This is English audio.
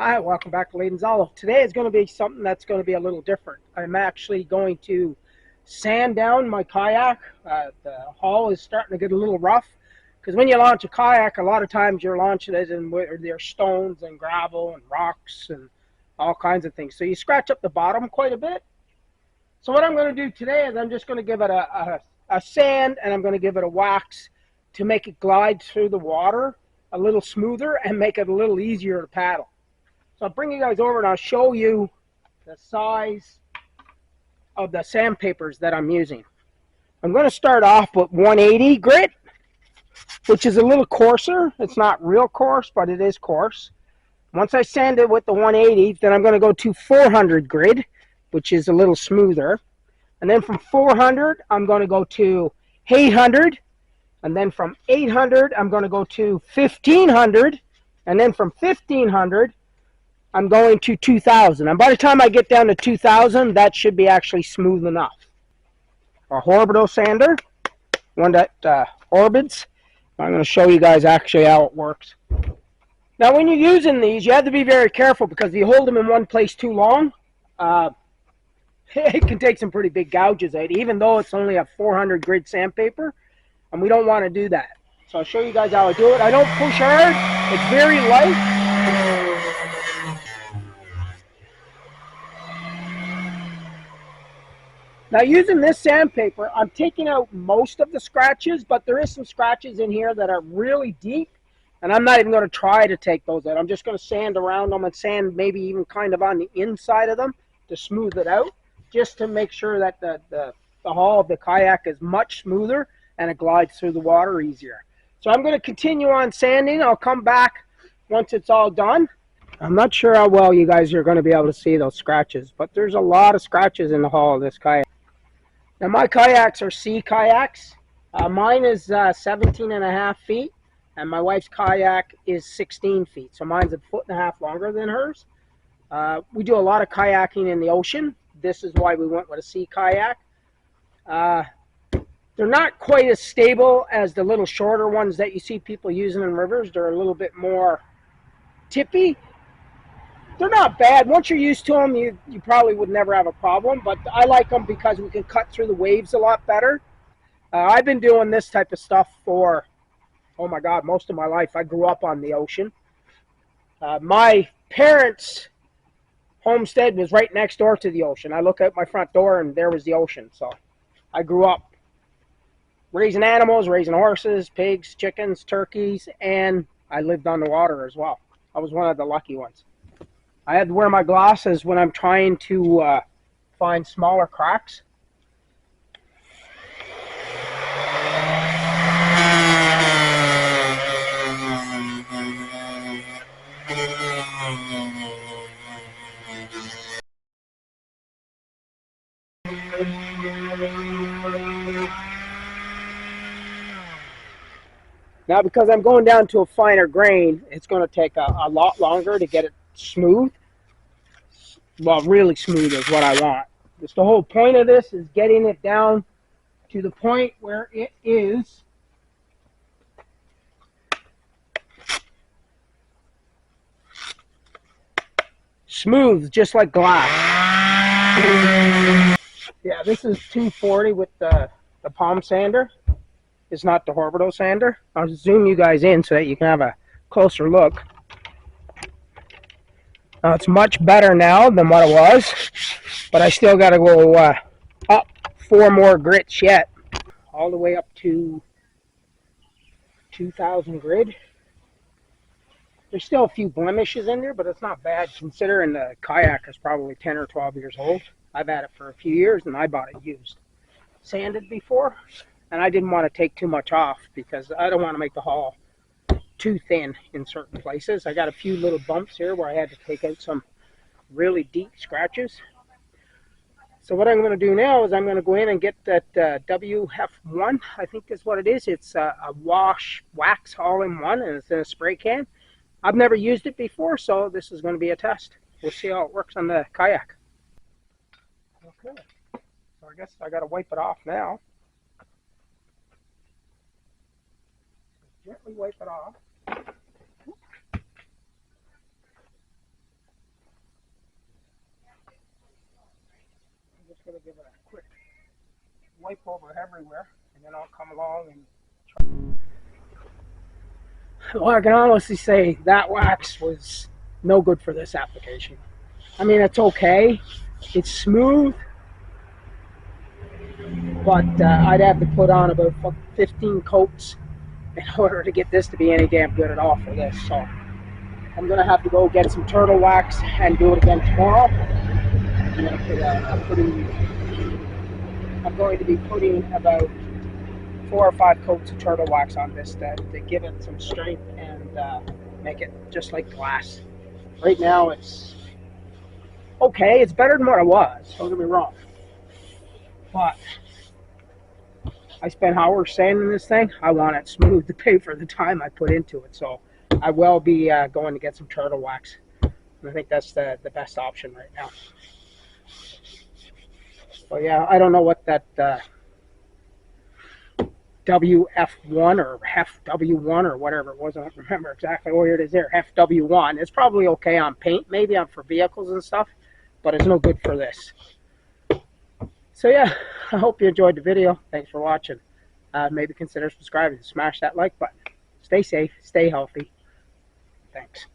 Hi, welcome back to Layden's Olive. Today is going to be something that's going to be a little different. I'm actually going to sand down my kayak. The hull is starting to get a little rough because when you launch a kayak, a lot of times you're launching it and there's stones and gravel and rocks and all kinds of things. So you scratch up the bottom quite a bit. So what I'm going to do today is I'm just going to give it a sand and I'm going to give it a wax to make it glide through the water a little smoother and make it a little easier to paddle. So I'll bring you guys over and I'll show you the size of the sandpapers that I'm using. I'm going to start off with 180 grit, which is a little coarser. It's not real coarse, but it is coarse. Once I sand it with the 180, then I'm going to go to 400 grit, which is a little smoother. And then from 400, I'm going to go to 800. And then from 800, I'm going to go to 1500. And then from 1500, I'm going to 2,000. And by the time I get down to 2,000, that should be actually smooth enough. A orbital sander, one that orbits. I'm going to show you guys actually how it works. Now, when you're using these, you have to be very careful because if you hold them in one place too long, it can take some pretty big gouges out, even though it's only a 400 grit sandpaper, and we don't want to do that. So I'll show you guys how I do it. I don't push hard. It's very light. Now using this sandpaper, I'm taking out most of the scratches, but there is some scratches in here that are really deep, and I'm not even going to try to take those out. I'm just going to sand around them and sand maybe even kind of on the inside of them to smooth it out, just to make sure that the hull of the kayak is much smoother and it glides through the water easier. So I'm going to continue on sanding. I'll come back once it's all done. I'm not sure how well you guys are going to be able to see those scratches, but there's a lot of scratches in the hull of this kayak. Now my kayaks are sea kayaks. Mine is 17 and a half feet, and my wife's kayak is 16 feet. So mine's a foot and a half longer than hers. We do a lot of kayaking in the ocean. This is why we went with a sea kayak. They're not quite as stable as the little shorter ones that you see people using in rivers. They're a little bit more tippy. They're not bad. Once you're used to them, you probably would never have a problem. But I like them because we can cut through the waves a lot better. I've been doing this type of stuff for, oh my God, most of my life. I grew up on the ocean. My parents' homestead was right next door to the ocean. I look out my front door and there was the ocean. So I grew up raising animals, raising horses, pigs, chickens, turkeys, and I lived on the water as well. I was one of the lucky ones. I had to wear my glasses when I'm trying to find smaller cracks. Now, because I'm going down to a finer grain, it's going to take a lot longer to get it smooth. Well, really smooth is what I want. Just the whole point of this is getting it down to the point where it is smooth, just like glass. Yeah, this is 240 with the palm sander. It's not the orbital sander. I'll zoom you guys in so that you can have a closer look. Now, it's much better now than what it was, but I still got to go up 4 more grits yet, all the way up to 2,000 grit. There's still a few blemishes in there, but it's not bad considering the kayak is probably 10 or 12 years old. I've had it for a few years and I bought it used. Sanded before, and I didn't want to take too much off because I don't want to make the hull too thin in certain places. I got a few little bumps here where I had to take out some really deep scratches. So what I'm going to do now is I'm going to go in and get that WF1, I think is what it is. It's a wash wax all-in-one, and it's in a spray can. I've never used it before, so this is going to be a test. We'll see how it works on the kayak. Okay, so I guess I got to wipe it off now. Gently wipe it off. just going to give it a quick wipe over everywhere, and then I'll come along and try. Well, I can honestly say that wax was no good for this application. I mean, it's okay. It's smooth, but I'd have to put on about 15 coats in order to get this to be any damn good at all for this. So I'm going to have to go get some turtle wax and do it again tomorrow. I'm going to be putting about 4 or 5 coats of turtle wax on this to give it some strength and make it just like glass. Right now it's okay. It's better than what it was. Don't get me wrong. But I spent hours sanding this thing. I want it smooth to pay for the time I put into it. So I will be going to get some turtle wax. And I think that's the best option right now. But yeah, I don't know what that WF1 or FW1 or whatever it was. I don't remember exactly where it is there. FW1. It's probably okay on paint, maybe on for vehicles and stuff, but it's no good for this. So yeah, I hope you enjoyed the video. Thanks for watching. Maybe consider subscribing. Smash that like button. Stay safe. Stay healthy. Thanks.